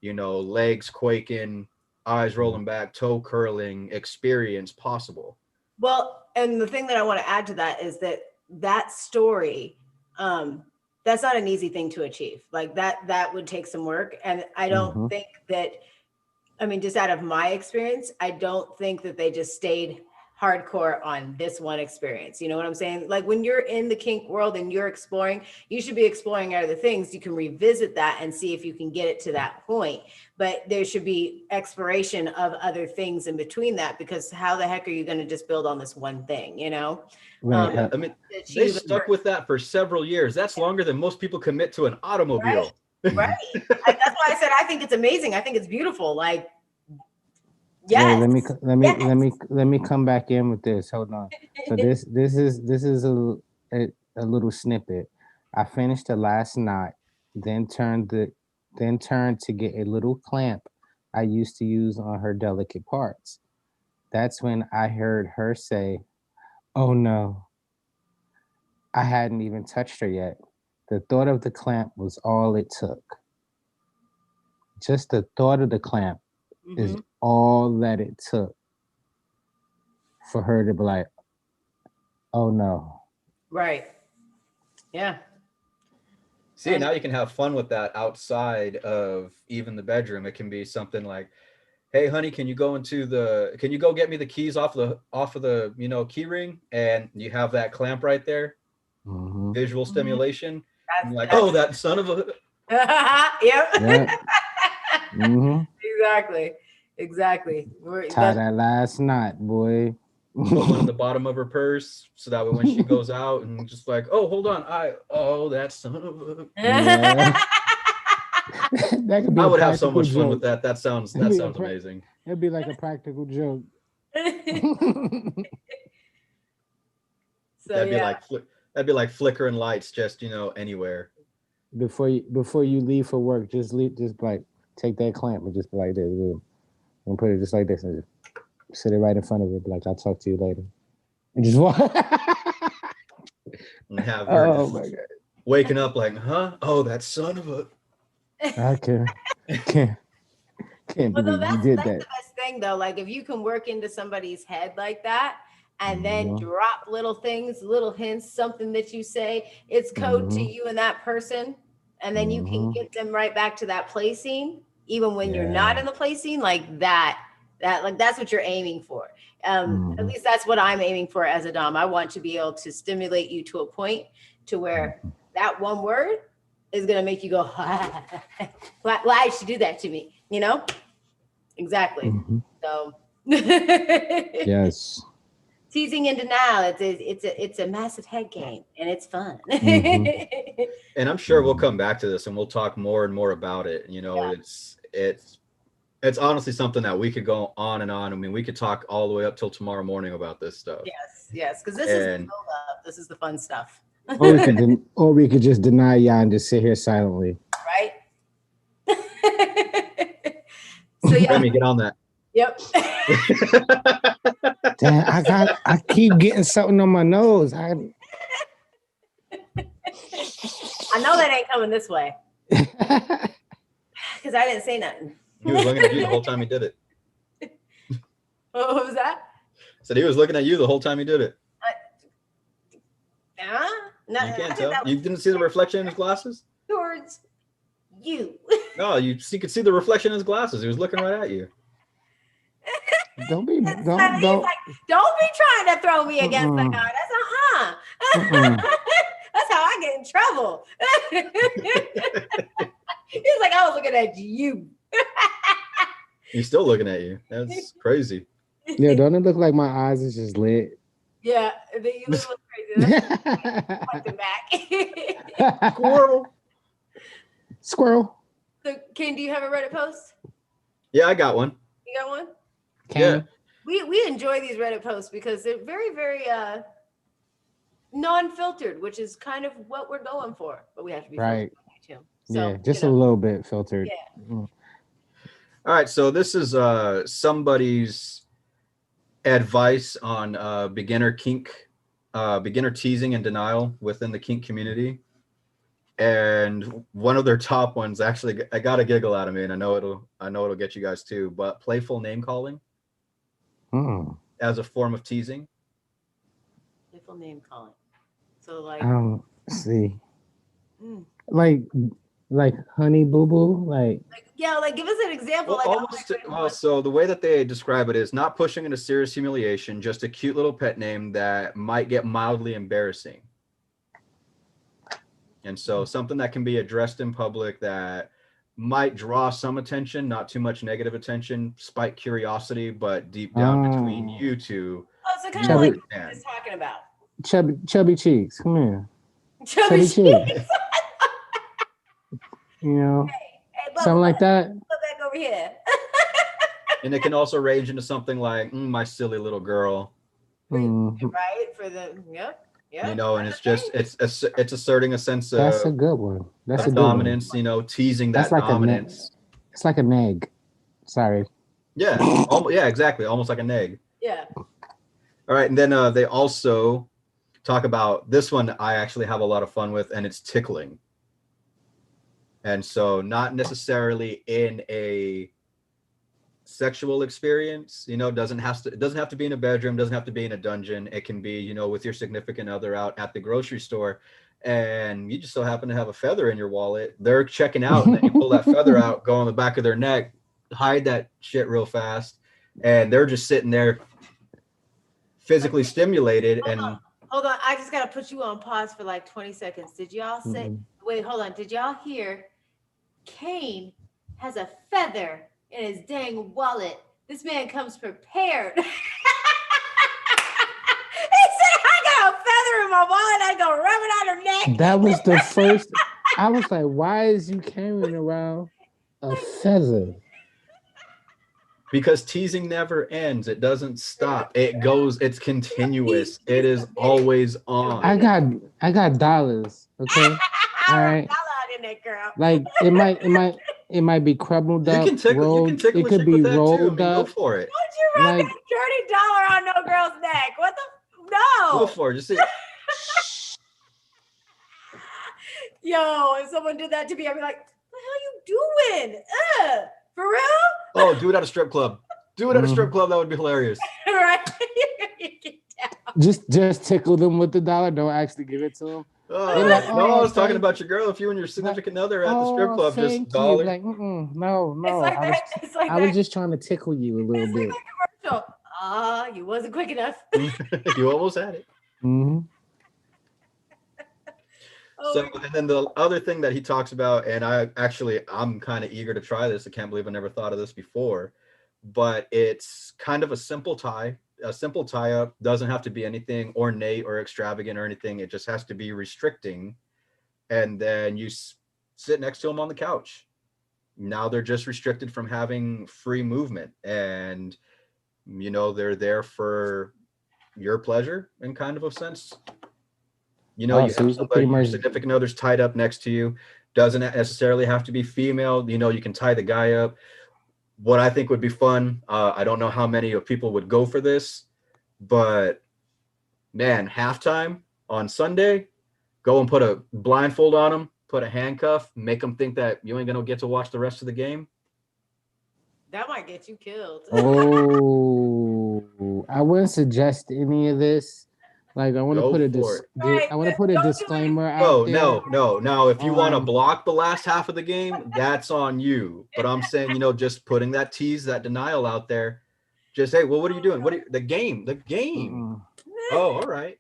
legs quaking, eyes rolling back, toe curling experience possible. Well, and the thing that I want to add to that is that story, that's not an easy thing to achieve. Like that would take some work. And I don't think that, I mean, just out of my experience, I don't think that they just stayed hardcore on this one experience. You know what I'm saying? Like when you're in the kink world and you're exploring, you should be exploring other things. You can revisit that and see if you can get it to that point. But there should be exploration of other things in between that, because how the heck are you going to just build on this one thing, I mean, they stuck with that for several years. That's longer than most people commit to an automobile. Right. That's why I said I think it's amazing. I think it's beautiful. Like, yes. Wait, let me come back in with this. Hold on. So this is a little snippet. I finished the last knot, then turned to get a little clamp I used to use on her delicate parts. That's when I heard her say, "Oh no." I hadn't even touched her yet. The thought of the clamp was all it took. Just the thought of the clamp is all that it took for her to be like, "Oh no." Right. Yeah. See, now you can have fun with that outside of even the bedroom. It can be something like, "Hey honey, can you go get me the keys off of the key ring?" And you have that clamp right there. Visual stimulation. And you're like, "Oh, that son of a..." Yep. Exactly. Tie that last knot, boy. Put one in the bottom of her purse so that way when she goes out and just like, "Oh, hold on, that son of a..." Yeah. That could be I would have so much joke. fun with that. That sounds amazing. It'd be like a practical joke. So that'd be like flickering lights, just anywhere. Before you leave for work, just like take that clamp and just be like this, and put it just like this, and just sit it right in front of her, be like, "I'll talk to you later," and just walk. And have her waking up like, "Huh? Oh, that son of a..." I can't believe you did that. That's the best thing though. Like if you can work into somebody's head like that, and then drop little things, little hints, something that you say, it's code to you and that person. And then you can get them right back to that play scene, even when you're not in the play scene, like that, like that's what you're aiming for. At least that's what I'm aiming for as a Dom. I want to be able to stimulate you to a point to where that one word is going to make you go, why did she do that to me? Exactly. So yes. Teasing and denial. It's a massive head game, and it's fun. And I'm sure we'll come back to this, and we'll talk more and more about it. It's honestly something that we could go on and on. I mean, we could talk all the way up till tomorrow morning about this stuff. Yes, because this is the build-up. This is the fun stuff. Or we could just deny y'all and just sit here silently. Right. So Let me get on that. Yep. Damn, I keep getting something on my nose. I know that ain't coming this way. Because I didn't say nothing. He was looking at you the whole time he did it. What was that? Said he was looking at you the whole time he did it. No, you can't tell. You didn't see the reflection in his glasses? Towards you. No, you could see the reflection in his glasses. He was looking right at you. Don't be trying to throw me against the guy. That's That's how I get in trouble. He's like, I was looking at you. He's still looking at you. That's crazy. Yeah, don't it look like my eyes is just lit? Yeah, you look crazy. Pointing back. Squirrel. So, Kane, do you have a Reddit post? Yeah, I got one. You got one? Yeah. We enjoy these Reddit posts because they're very, very non-filtered, which is kind of what we're going for. But we have to be right. Too. So, yeah, just a little bit filtered. Yeah. All right, so this is somebody's advice on beginner teasing and denial within the kink community. And one of their top ones, actually, I got a giggle out of me, and I know it'll get you guys too. But playful name calling as a form of teasing. Playful name calling. So like, see, like honey boo boo, like yeah, like give us an example. So the way that they describe it is not pushing into serious humiliation, just a cute little pet name that might get mildly embarrassing. And so something that can be addressed in public that might draw some attention, not too much negative attention, spike curiosity, but deep down between you two. Oh, so kind of like what you're just talking about. Chubby cheeks, come here. Chubby cheeks. You know, something like that. Go back over here. And it can also range into something like my silly little girl. Right? For the yeah. You know, and it's just it's asserting a sense of that's a good one. That's a dominance. Good one. You know, teasing that like dominance. It's like a neg. Sorry. Yeah. Yeah. Exactly. Almost like a neg. Yeah. All right, and then they also talk about this one. I actually have a lot of fun with, and it's tickling. And so, not necessarily in a sexual experience, you know, it doesn't have to be in a bedroom, doesn't have to be in a dungeon. It can be, you know, with your significant other out at the grocery store, and you just so happen to have a feather in your wallet. They're checking out, and then you pull that feather out, go on the back of their neck, hide that shit real fast, and they're just sitting there physically stimulated. Hold on, I just gotta put you on pause for like 20 seconds. Did y'all say? Wait, hold on. Did y'all hear? Kane has a feather in his dang wallet. This man comes prepared. He said, I got a feather in my wallet. I go rub it on her neck. That was the first. I was like, why is you carrying around a feather? Because teasing never ends. It doesn't stop. It goes, it's continuous. It is always on. I got dollars. Okay. All right. Like it might be crumbled up. You can tickle it could be rolled Go up. for it. Don't you rub that dirty dollar on no girl's neck? What the no? Go for it. Just see. Yo, if someone did that to me, I'd be like, "What the hell you doing? For real?" Oh, do it at a strip club. Do it at a strip club. That would be hilarious. Right? Just tickle them with the dollar. Don't actually give it to them. No, I was talking about your girl. If you and your significant other at the strip club, just dollar. Like, no. It's like I was just trying to tickle you a little bit. Like you wasn't quick enough. You almost had it. So, and then the other thing that he talks about, and I'm kind of eager to try this. I can't believe I never thought of this before, but it's kind of a simple tie. A simple tie-up doesn't have to be anything ornate or extravagant or anything. It just has to be restricting. And then you sit next to them on the couch. Now they're just restricted from having free movement. And, you know, they're there for your pleasure in kind of a sense. You know, you have somebody, your significant other's tied up next to you. Doesn't necessarily have to be female. You know, you can tie the guy up. What I think would be fun, I don't know how many of people would go for this, but man, halftime on Sunday, go and put a blindfold on them, put a handcuff, make them think that you ain't gonna get to watch the rest of the game. That might get you killed. Oh, I wouldn't suggest any of this. Like, I want to put a disclaimer out there. No. Now, if you want to block the last half of the game, that's on you. But I'm saying, you know, just putting that denial out there. Just, hey, well, what are you doing? The game. Oh, all right.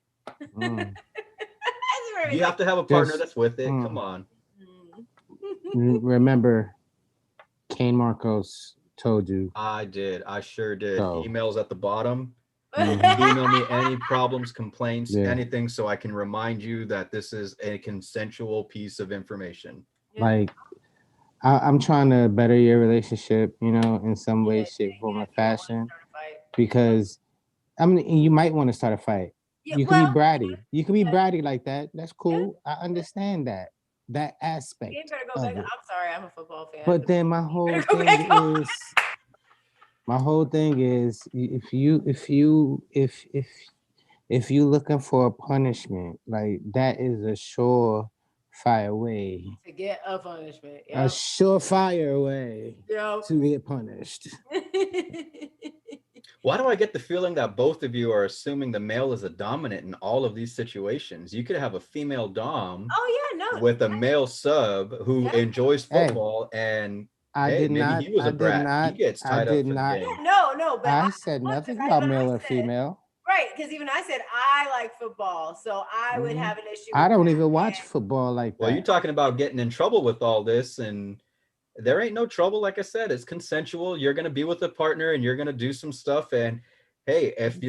very. You have to have a partner that's with it. Come on. Remember, Kane Marcos told you. I did. I sure did. So. Emails at the bottom. Email me any problems, complaints, Yeah. anything, so I can remind you that this is a consensual piece of information. Like, I'm trying to better your relationship, you know, in some way, shape, form, or fashion. Because, I mean, you might want to start a fight. Yeah, You can be bratty. You can be bratty like that. That's cool. I understand that aspect. You better go back. I'm sorry, I'm a football fan. But then my whole thing is if you looking for a punishment, like that is a surefire way to get a punishment. A surefire way to get punished. Why do I get the feeling that both of you are assuming the male is a dominant in all of these situations? You could have a female dom with a male sub who enjoys football, and maybe he was a brat. He gets tied up for the game. No, but I said nothing about male or female. Right, because even I said I like football, so I would have an issue. I don't even watch football like that. Well, you're talking about getting in trouble with all this, and there ain't no trouble. Like I said, it's consensual. You're going to be with a partner and you're going to do some stuff. And hey, if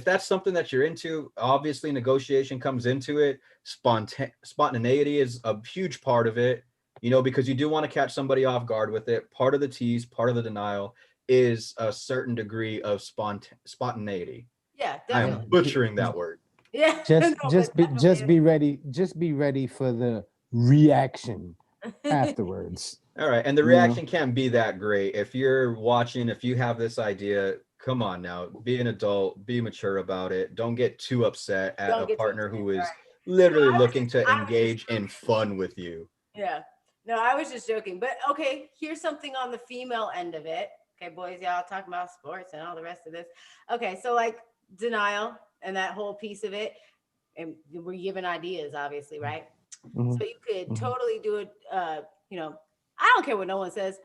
that's something that you're into, obviously negotiation comes into it. Spontaneity is a huge part of it, you know, because you do want to catch somebody off guard with it. Part of the tease, part of the denial is a certain degree of spontaneity. Yeah, definitely. I am butchering that word. Yeah. Just be ready. Just be ready for the reaction afterwards. All right. And the reaction can't be that great. If you're watching, if you have this idea, come on now, be an adult, be mature about it. Don't get too upset at a partner who is literally looking to engage in fun with you. Yeah. No, I was just joking. But okay, here's something on the female end of it. Okay, boys, y'all talking about sports and all the rest of this. Okay, so like denial and that whole piece of it. And we're giving ideas, obviously, right? Mm-hmm. So you could totally do it, you know, I don't care what no one says.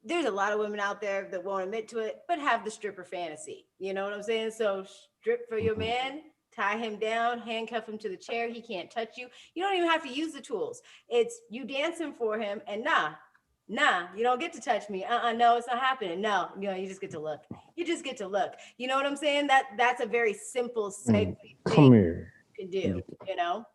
There's a lot of women out there that won't admit to it, but have the stripper fantasy. You know what I'm saying? So strip for your man, tie him down, handcuff him to the chair. He can't touch you. You don't even have to use the tools. It's you dancing for him and nah, you don't get to touch me. No, it's not happening. No, you know, you just get to look. You just get to look. You know what I'm saying? That's a very simple, safe thing you can do, you know?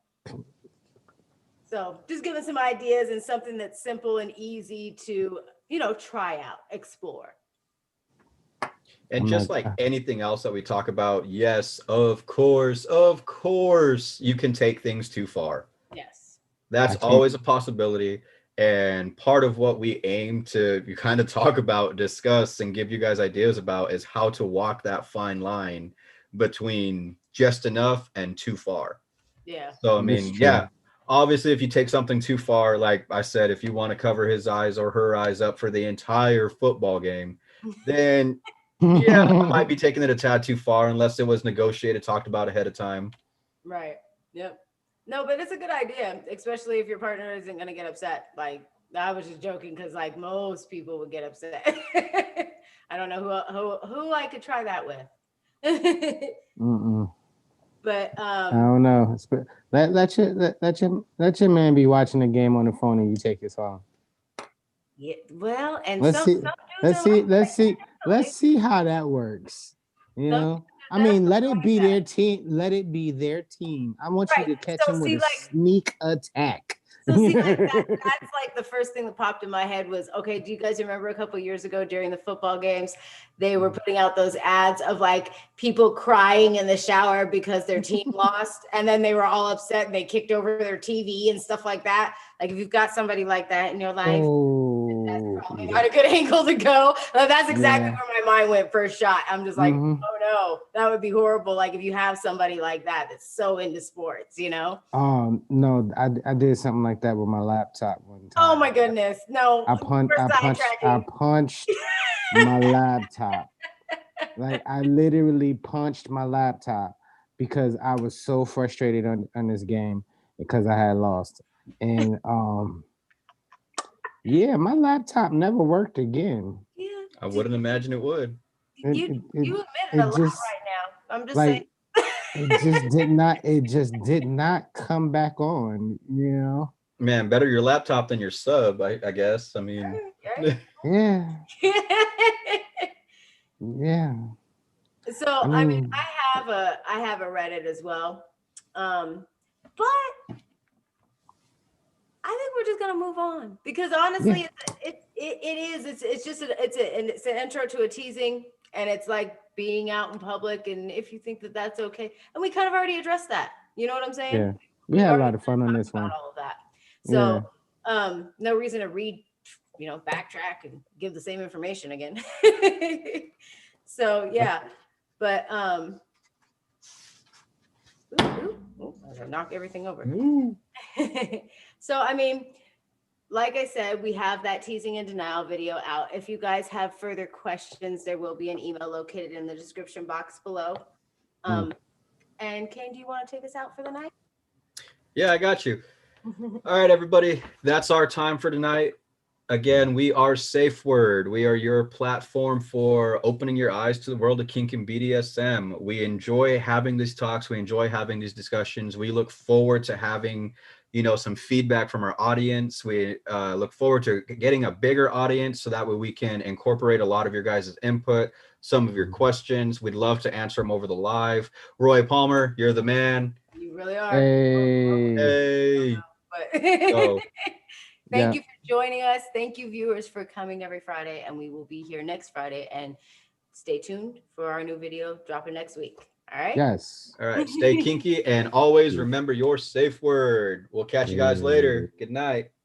So just giving some ideas and something that's simple and easy to, you know, try out, explore. And just like anything else that we talk about, yes, of course, you can take things too far. Yes. That's always a possibility. And part of what we aim to kind of talk about, discuss, and give you guys ideas about is how to walk that fine line between just enough and too far. Yeah. So, I mean, obviously, if you take something too far, like I said, if you want to cover his eyes or her eyes up for the entire football game, then I might be taking it a tad too far unless it was negotiated, talked about ahead of time. Right. Yep. No, but it's a good idea, especially if your partner isn't going to get upset. Like, I was just joking because, like, most people would get upset. I don't know who I could try that with. But I don't know. Let your man be watching the game on the phone and you take his phone. Yeah, well, and let's see how that works. You know, I mean, let it be their team. Let it be their team. I want you to catch them with a sneak attack. So see, like that's like the first thing that popped in my head was, okay, do you guys remember a couple of years ago during the football games, they were putting out those ads of like people crying in the shower because their team lost, and then they were all upset and they kicked over their TV and stuff like that. Like if you've got somebody like that in your life, that's probably not a good angle to go. That's exactly where my mind went first shot. I'm just like, oh no, that would be horrible. Like if you have somebody like that that's so into sports, you know? No, I did something like that with my laptop one time. Oh my goodness, no! I punched my laptop. Like I literally punched my laptop because I was so frustrated on this game because I had lost. And my laptop never worked again. Yeah, I wouldn't imagine it would. You admit it a lot right now. I'm just like, saying. It just did not come back on, you know. Man, better your laptop than your sub, I guess. I mean, Yeah. Yeah. So I I mean, mean, I have a Reddit as well, but I think we're just gonna move on because honestly, yeah. it's just it's an intro to a teasing, and it's like being out in public, and if you think that that's okay, and we kind of already addressed that. You know what I'm saying? Yeah. We We've had a already lot of fun on talked this about one. all of that. Yeah. So no reason to backtrack and give the same information again. So yeah, but I gotta knock everything over. So I mean, like I said, we have that teasing and denial video out. If you guys have further questions, there will be an email located in the description box below. And Kane, do you want to take us out for the night? yeah, I got you. All right, everybody, that's our time for tonight. Again, we are Safe Word. We are your platform for opening your eyes to the world of kink and BDSM. We enjoy having these talks. We enjoy having these discussions. We look forward to having, some feedback from our audience. We look forward to getting a bigger audience so that way we can incorporate a lot of your guys' input, some of your questions. We'd love to answer them over the live. Roy Palmer, you're the man. You really are. Hey. So, thank Yeah. you for joining us. Thank you, viewers, for coming every Friday, and we will be here next Friday. And stay tuned for our new video dropping next week. All right. Yes. All right. Stay kinky and always remember your safe word. We'll catch you guys later. Good night.